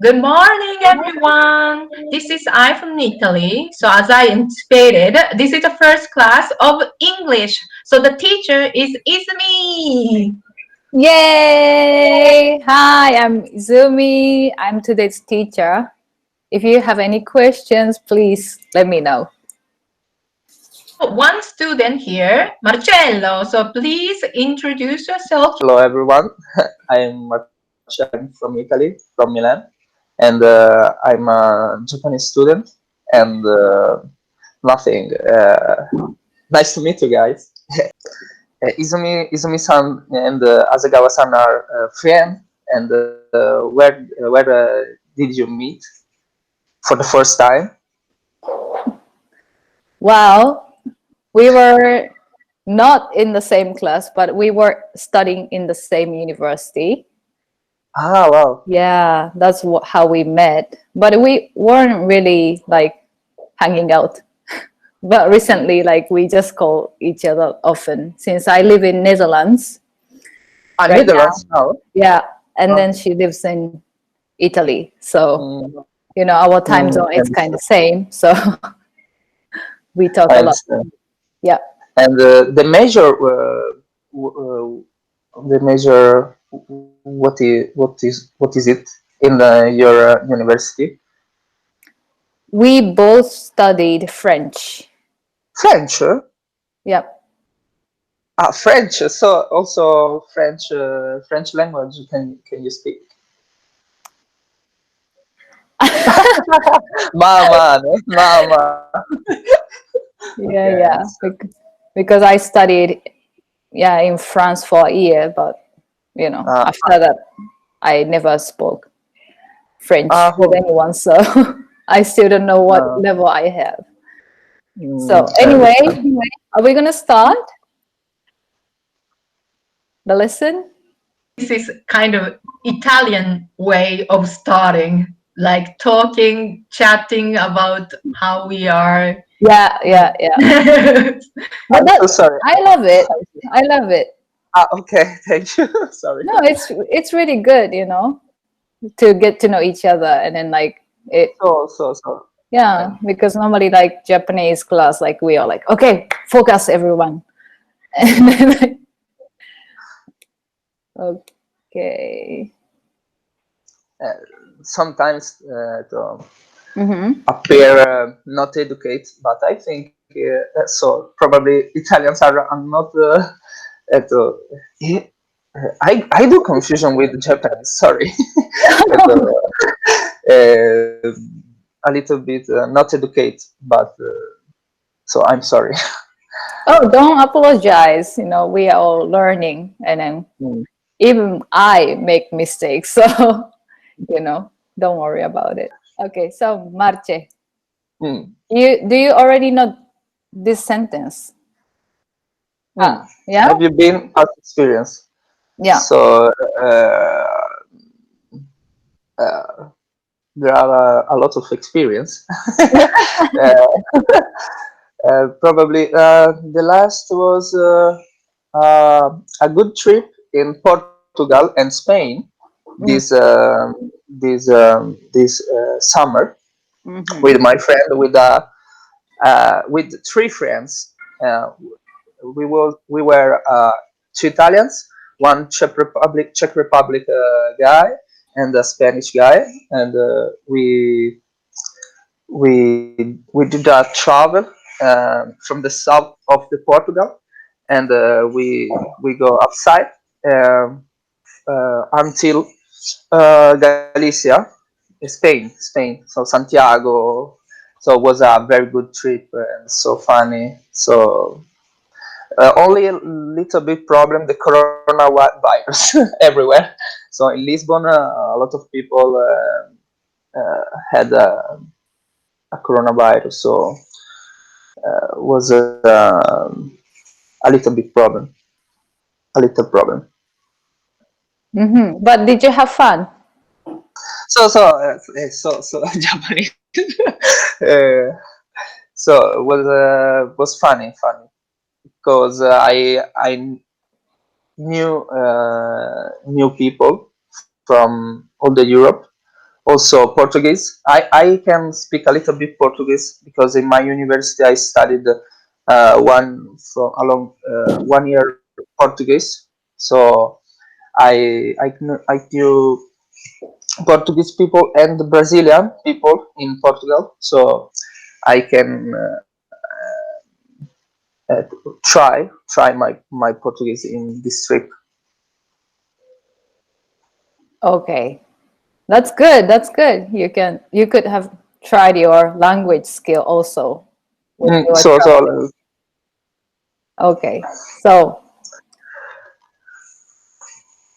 Good morning, everyone. This is I from Italy. So, as I anticipated, this is the first class of English. So, the teacher is me. Yay! Hi, I'm Izumi. I'm today's teacher. If you have any questions, please let me know. One student here, Marcello. So, please introduce yourself. Hello everyone, I'm Marcello. I'm from Italy, from Milan, and I'm a Japanese student. And nothing. Nice to meet you guys. Izumi-san and Asagawa-san are friends. And where did you meet for the first time? Well, we were not in the same class, but we were studying in the same university. Ah, wow. Yeah, that's how we met. But we weren't really like hanging out. But recently, like we just call each other often since I live in Netherlands right now. Netherlands now. Yeah, and then Okay. she lives in Italy. So, Mm, our time zone I is kind of same. So we talk a lot. understand. Yeah. And the measure, what is it in your university? We both studied French. French, Yeah. French. So also French language. Can you speak? Mama, no? Mama. Yeah, Okay. yeah. Because I studied, yeah, in France for a year, but Uh, after that, I never spoke French with who? anyone. So I still don't know what Uh, level I have. So I anyway, understand. are we gonna start the lesson? This is kind of Italian way of starting, like talking, chatting about how we are. Yeah, yeah, yeah. But I'm so sorry. I love it. I love it. Okay, thank you. Sorry. No, it's really good, to get to know each other, and then like it. So. Yeah, because normally like Japanese class, like we are like, okay, focus everyone. And then okay. Uh, Sometimes to Mm-hmm. appear not educated, but I think so. Probably Italians are not. Yeah, I do confusion with Japanese. Sorry, At, a little bit not educated, but so I'm sorry. Oh, don't apologize. We are all learning, and then Mm. even I make mistakes. So, don't worry about it. Okay, so Marce, Mm. do you already know this sentence? Mm. Yeah? Have you been past experience? Yeah. So uh, there are a lot of experience. Probably the last was a good trip in Portugal and Spain this Mm. summer Mm-hmm. with my friend with three friends. Uh, we were two Italians, one Czech Republic guy, and a Spanish guy, and we did a travel from the south of the Portugal, and we go outside until Galicia, Spain. So Santiago. So it was a very good trip and so funny. So only a little bit problem the coronavirus everywhere. So in Lisbon, a lot of people had a coronavirus. So was a little bit problem, a little problem. Mm-hmm. But did you have fun? So Japanese. uh, so it was funny because I knew new people from all the Europe, also Portuguese. I can speak a little bit Portuguese because in my university I studied one from along 1 year Portuguese. So I knew Portuguese people and Brazilian people in Portugal. So I can uh, try my Portuguese in this trip. Okay, that's good. That's good. You could have tried your language skill also when you were So traveling. Okay, so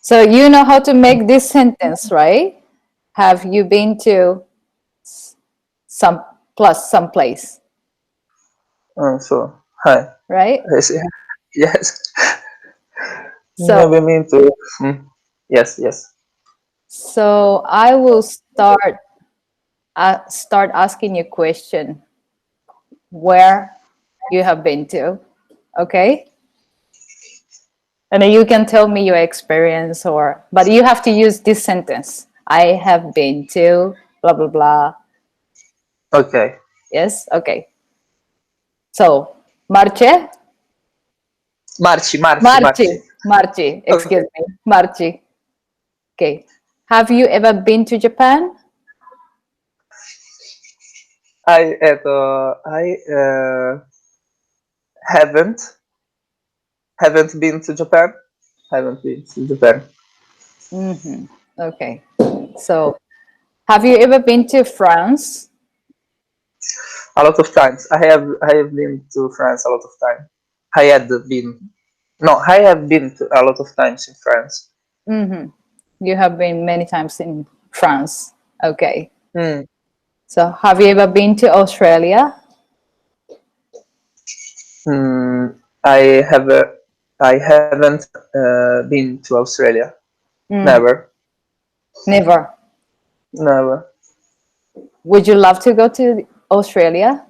you know how to make this sentence, right? Have you been to some someplace, so hi. right? Yes, yes. So Never mean to. Yes, yes. so I will start asking you question where you have been to, okay? And then you can tell me your experience, or but you have to use this sentence. I have been to blah blah blah. Okay. Yes, okay. So Marche, Marci. Marchi. Okay. Excuse me, Marchi. Okay. Have you ever been to Japan? I haven't been to Japan. Haven't been to Japan. Mm-hmm. Okay. So, have you ever been to France? A lot of times. I have been to France a lot of time. I had been no. I have been to a lot of times in France. Mm-hmm. You have been many times in France. Okay. Hmm. So, have you ever been to Australia? Hmm. I have. I haven't been to Australia. Mm, Never. never. Never. Would you love to go to Australia?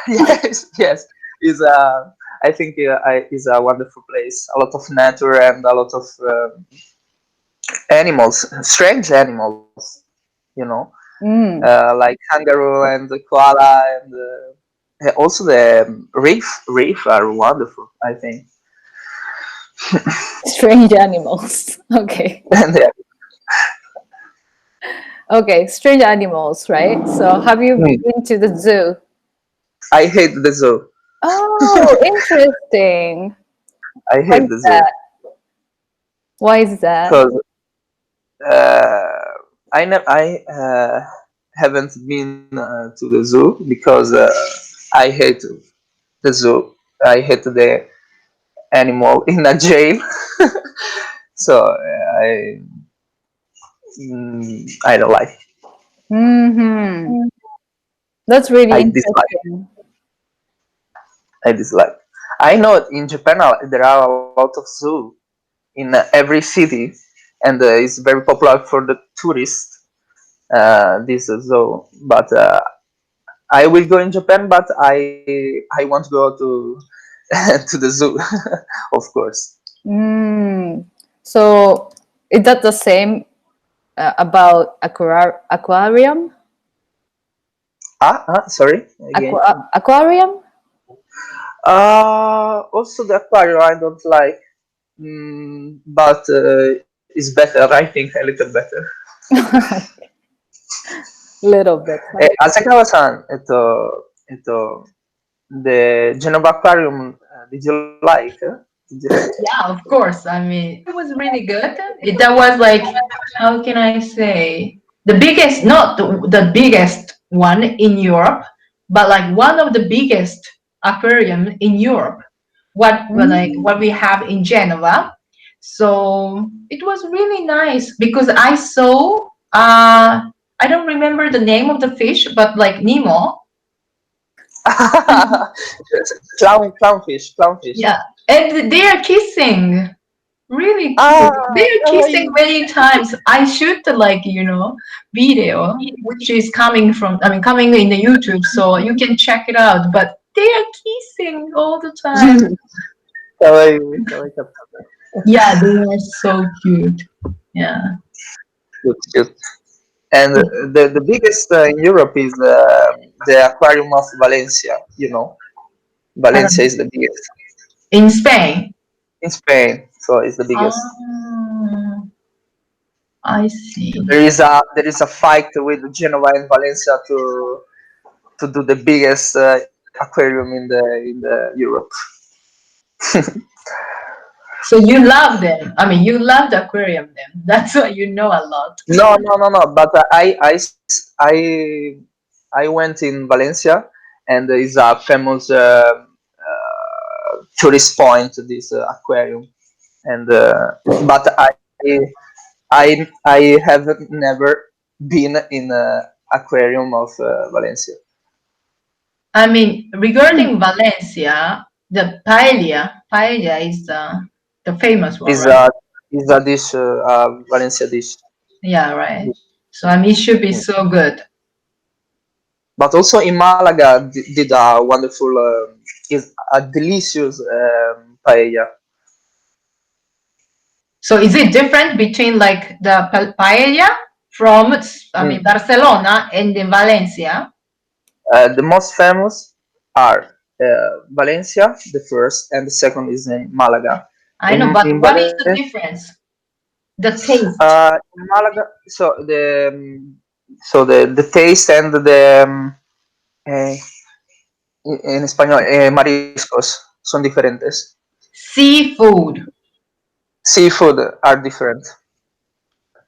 Yes, yes, is I think is a wonderful place. A lot of nature and a lot of animals, strange animals, you know, Mm, like kangaroo and the koala and also the reef are wonderful. I think, strange animals. Okay. and Okay, strange animals, right? So, have you been to the zoo? I hate the zoo. Oh, interesting. I Why hate is the zoo that? Why is that? because I haven't been to the zoo because I hate the zoo. I hate the animal in a jail. So I don't like. Mm-hmm. That's really I dislike. interesting. I dislike. I know in Japan there are a lot of zoo in every city, and it's very popular for the tourists. This zoo, but I will go in Japan, but I won't go to to the zoo, of course. Mm. So, is that the same about aquarium? Sorry again. Aquarium? Also the aquarium I don't like, but it's better. I think a little better. Little bit. 浅川さん、the Genova Aquarium, did you like? Did you like? Yeah, of course. I mean, it was really good. That was like, how can I say, the biggest, not the biggest one in Europe, but like one of the biggest aquarium in Europe. What we have in Geneva. So it was really nice because I saw. I don't remember the name of the fish, but like Nemo. Clownfish. Yeah, and they are kissing. Really Ah, cute. They are kissing many times. I shoot the like video which is coming from coming in the YouTube, so you can check it out. But they are kissing all the time. kawaii. Yeah, they are so cute. Yeah. Good, good. And the biggest in Europe is the aquarium of Valencia. You know, Valencia is the biggest In Spain. in Spain, so it's the biggest. Ah, I see. There is a fight with Genova and Valencia to do the biggest aquarium in the Europe. So you love them. I mean, you love the aquarium then. That's why you know a lot. No, no, no, no. But I went in Valencia, and there is a famous tourist point. This aquarium, and but I have never been in a aquarium of Valencia. I mean, regarding Valencia, the paella is the famous one, Is right? a is a dish, Valencia dish. Yeah, right. So I mean, it should be so good. But also in Malaga did a wonderful, is a delicious paella. So is it different between like the paella from, I mean, Barcelona and in Valencia? The most famous are Valencia, the first, and the second is in Malaga. I know, but In what is the Valencia, difference? The taste. in Malaga, so the taste and the en español, mariscos son diferentes. Seafood. Seafood are different.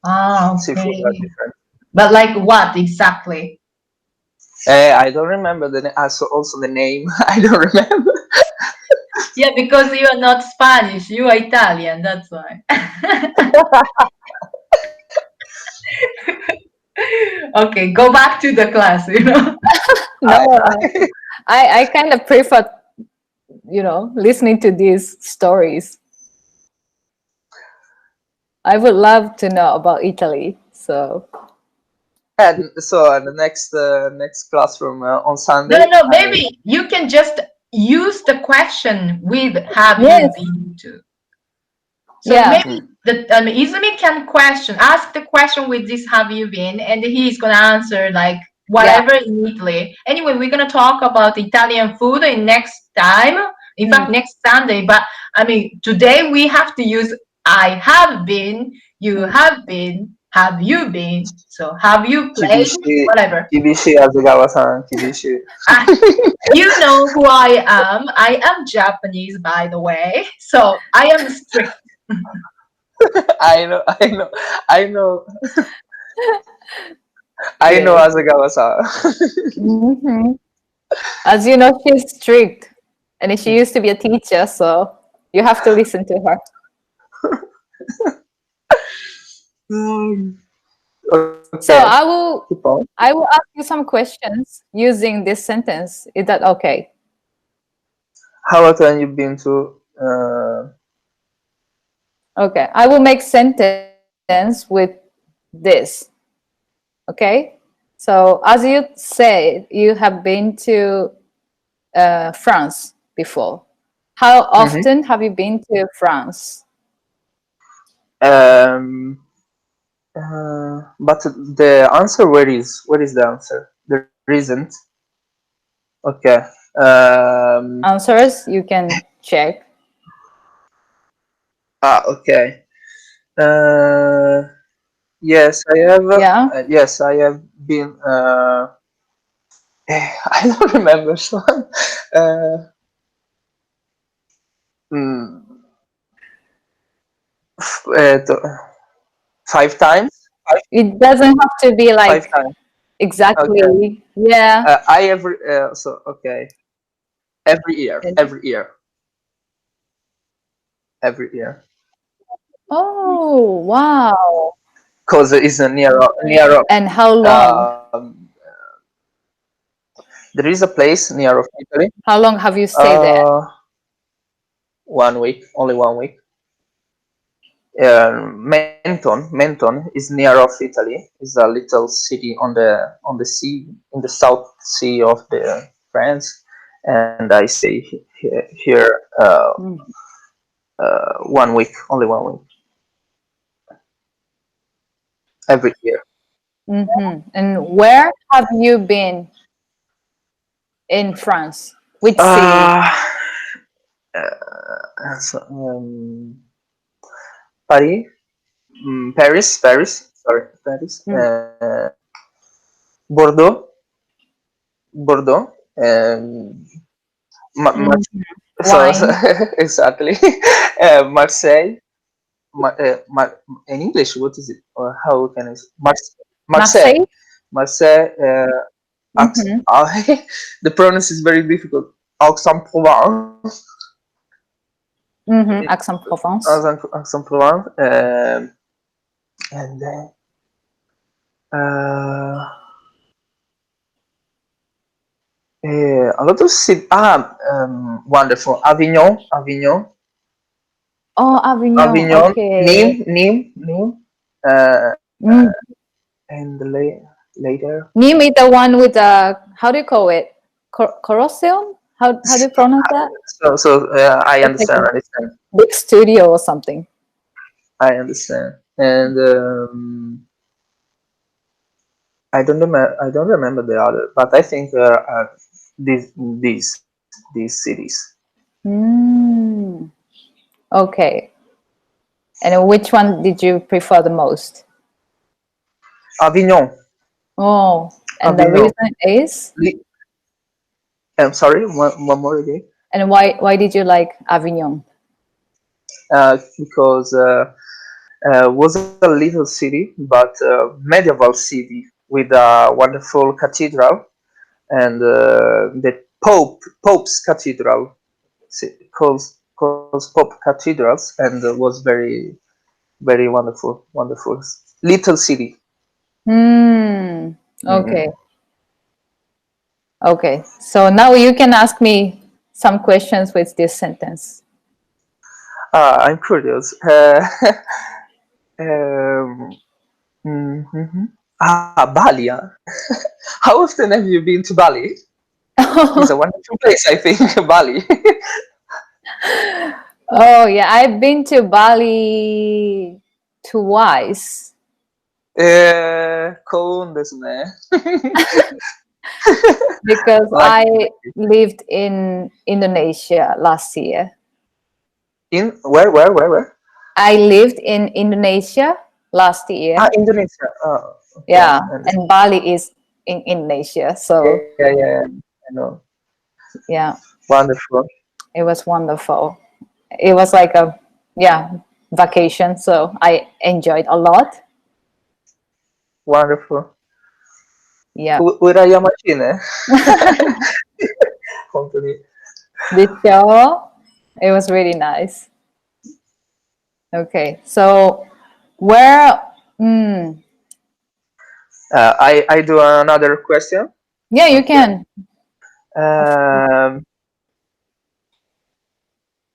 Ah, Seafood okay. are different. But like what exactly? I don't remember also the name. I don't remember. Yeah, because you are not Spanish, you are Italian, that's why. Okay, go back to the class, you know. No, I kind of prefer, listening to these stories. I would love to know about Italy. So And so the next classroom on Sunday. No, maybe you can just use the question with have you Yes. been to. So Yeah. maybe Izumi can ask the question with this have you been, and he's gonna answer like whatever in Italy. Anyway, we're gonna talk about Italian food in next time. In fact, next Sunday. But I mean, today we have to use I have been, you have been, have you been. So have you played? Kibishi, Whatever. Kibishi Azugawa-san, Kibishi. You know who I am. I am Japanese, by the way. So I am strict. I know, I know, I know. I know Azugawa-san. Mhm. As you know, she's strict, and she used to be a teacher, so you have to listen to her. Okay. So I will Keep on. ask you some questions using this sentence. Is that okay? How often you been to? Okay. I will make sentence with this. Okay. So as you said, you have been to France before. How often have you been to France? But the answer, where is the answer? There isn't. Okay. Answers you can check. Okay. Yes, I have. Yeah. Yes, I have been. I don't remember. So, mm, 5 times. It doesn't have to be like 5 times. exactly. Okay. Yeah. I every so okay. Every year. Every year. Every year. Oh, wow. Because it's near. And how long? There is a place near of Italy. How long have you stayed there? 1 week. Only 1 week. Menton is near of Italy. It's a little city on the sea, in the South Sea of the France, and I stay here 1 week, only 1 week. every year. And where have you been in France? Which city? Uh, so, Paris, Paris, sorry, Paris, Mm. Bordeaux, Bordeaux, and Mhm. so Wine. exactly, Marseille, in English, what is it? Or how can I say? Marseille, Marseille. Marseille, Mm-hmm. the pronunciation is very difficult. Aix-en-Provence, Mm-hmm. Aix-en-Provence. Aix-en-Provence, and then uh, a lot of city. Wonderful. Oh, Avignon. Avignon, Okay. Nîmes, uh, Mm. and later. Nîmes is the one with the, how do you call it? Colosseum? How do you pronounce that? I It's like a understand. big studio or something. I understand. And I don't remember the other, but I think these cities. Mm. Okay. And which one did you prefer the most? Avignon, Oh, and the Avignon. reason is, Li- I'm sorry, one more again. and why did you like Avignon? Because was a little city, but medieval city with a wonderful cathedral and the Pope's Cathedral calls Pope Cathedrals, and was very wonderful little city. Hmm. Mm. Okay. Okay. So now you can ask me some questions with this sentence. I'm curious. Um, mhm. Bali. Huh? How often have you been to Bali? It's a wonderful place, I think. Bali. Oh yeah, I've been to Bali twice. 幸運ですね。Because Like I lived in Indonesia last year. in where? I lived in Indonesia last year. Indonesia. Okay. Yeah, and Bali is in Indonesia. So Yeah. I know. yeah, Wonderful. it was wonderful. It was like a, yeah, vacation. So I enjoyed a lot. Wonderful. Yeah. 羨ましいね。本当に。The show, it was really nice. Okay, so where? Mm, I do another question. yeah, you Okay. can. Um,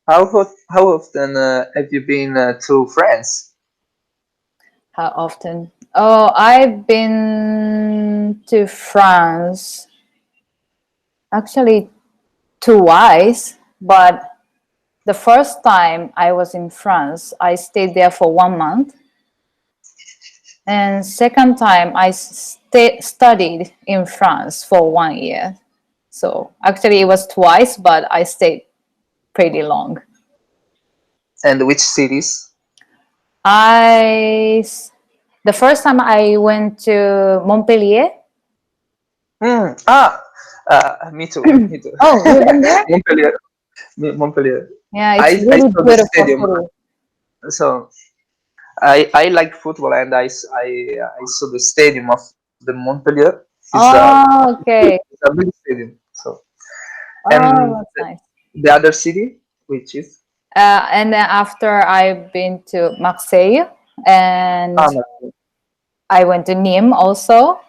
how often have you been to France? How often? Oh, I've been to France actually twice, but the first time I was in France, I stayed there for 1 month, and second time I studied in France for 1 year. So actually, it was twice, but I stayed pretty long. And which cities? I the first time I went to Montpellier. Hmm. Me too. Me too. Oh, you've been there? Montpellier. Montpellier. Yeah, it's I really saw the beautiful stadium. city. So I like football, and I saw the stadium of the Montpellier. Oh, okay. It's a big stadium. So Oh, and that's nice. the other city, which is And then after I've been to Marseille, and Marseille. I went to Nîmes also.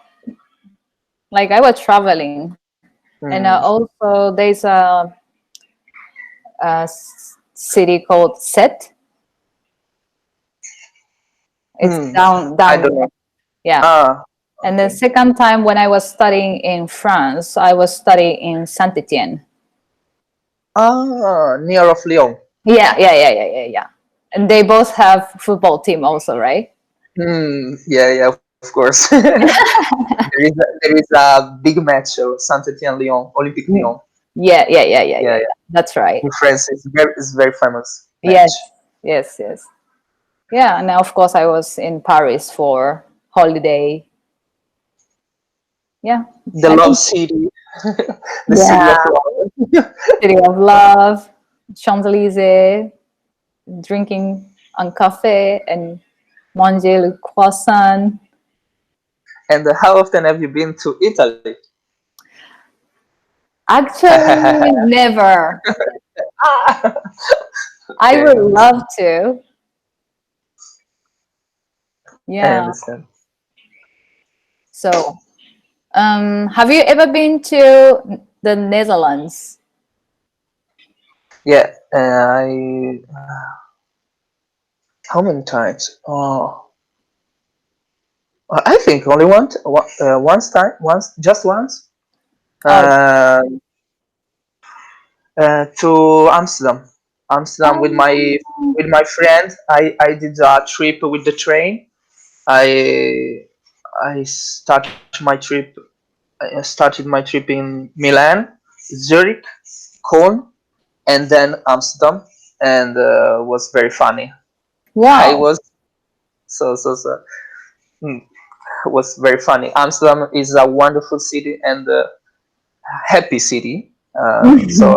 Like I was traveling, and Hmm. also there's a city called Sète. It's I down don't know. there. Yeah. Ah, And the okay. second time when I was studying in France, I was studying in Saint Etienne. Near of Lyon. Yeah. And they both have football team also, right? Yeah, of course. There is a big match of Saint-Étienne Lyon, Olympique Mm. Lyon. Yeah. Yeah. That's right. In France, it's very famous Yes, match. yes. Yeah, and of course I was in Paris for holiday. Yeah, The I Love think City, the city yeah, of love. City of Love, Champs-Élysées, drinking un café and manger le croissant. And how often have you been to Italy? Actually, never. I Okay, would love to. I Yeah. understand. So, have you ever been to the Netherlands? Yeah, I. How many times? Oh, I think only once, just once. Oh, Uh, to Amsterdam. Amsterdam with my oh, with my friend. I did a trip with the train. I I started my trip in Milan, Zurich, Cologne, and then Amsterdam, and was very funny. I wow. was so mm, was very funny. Amsterdam is a wonderful city and happy city. So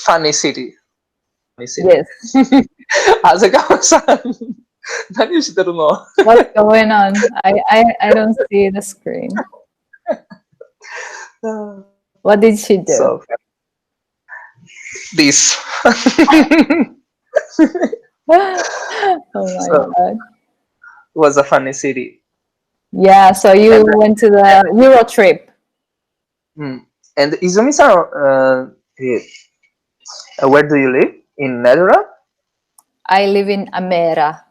funny city. Funny city. Yes. 長谷川さん、何してるの？ What's going on? I don't see the screen. What did she do? So this. Oh my So god. was a funny city. Yeah, so you And went to the Euro trip. mm, and Izumi-san, where do you live? In Netherlands? I live in Amera.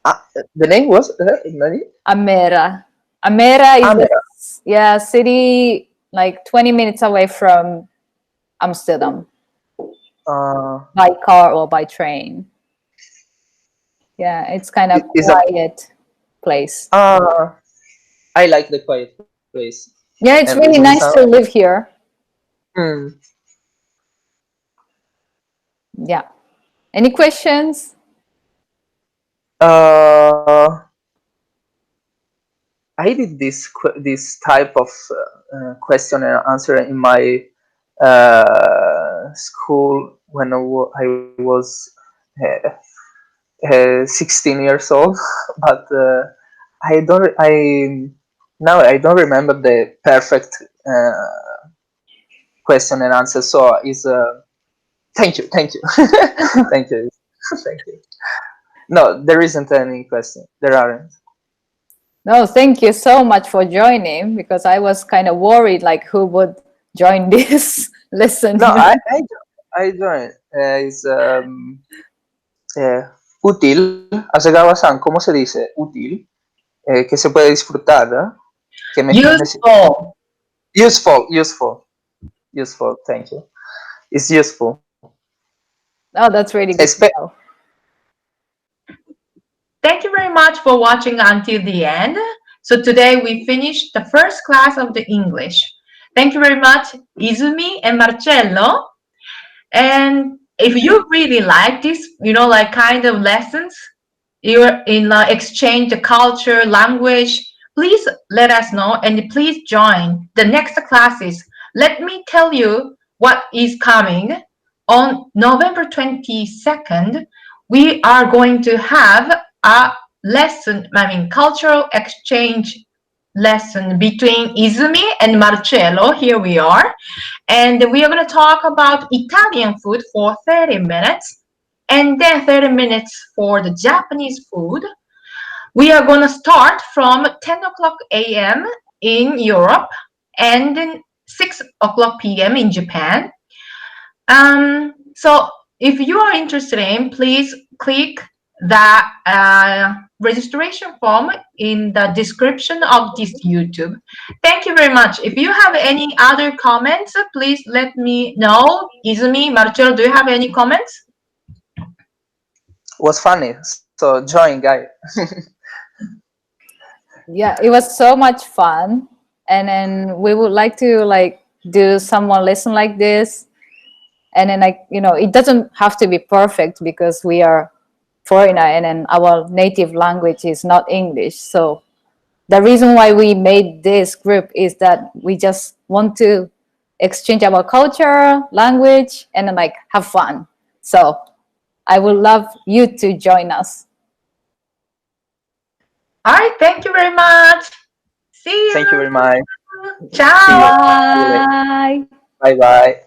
Ah, the name was nani? Amera. Amera is Amera. yeah, city like 20 minutes away from Amsterdam by car or by train. Yeah, it's kind of Is a quiet place. I like the quiet place. Yeah, And it's really Izumi-san, nice to live here. mm, Yeah. Any questions? uh, I did this type of question and answer in my school when I was uh, 16 years old, but I don't. I don't remember the perfect question and answer. So is thank you, thank you, thank you, thank you. No, there isn't any question. There aren't. No, thank you so much for joining because I was kind of worried like who would join this lesson, No, you know? I don't. It's útil. Asagawa-san, ¿cómo se dice? Útil. Que se puede disfrutar. Que Useful. Useful. Thank you. It's useful. Oh, that's really good to know. Thank you very much for watching until the end. So today we finished the first class of the English. Thank you very much, Izumi and Marcello. And if you really like this, like kind of lessons, you're in exchange the culture, language, please let us know and please join the next classes. Let me tell you what is coming. On November 22nd, we are going to have a cultural exchange lesson between Izumi and Marcello. Here we are. And we are going to talk about Italian food for 30 minutes and then 30 minutes for the Japanese food. We are going to start from 10 o'clock a.m. in Europe and then 6 o'clock p.m. in Japan. So if you are interested in, please click the registration form in the description of this YouTube. Thank you very much. If you have any other comments, please let me know. Izumi, Marcello, do you have any comments? Was funny. So join, guys. Yeah, it was so much fun, and then we would like to like do some more lesson like this, and then like it doesn't have to be perfect because we are foreigner and then our native language is not English. So the reason why we made this group is that we just want to exchange our culture, language, and then like have fun. So I would love you to join us. All right, thank you very much. See you. Thank you very much. See you. Ciao. See you later. Bye. Bye bye.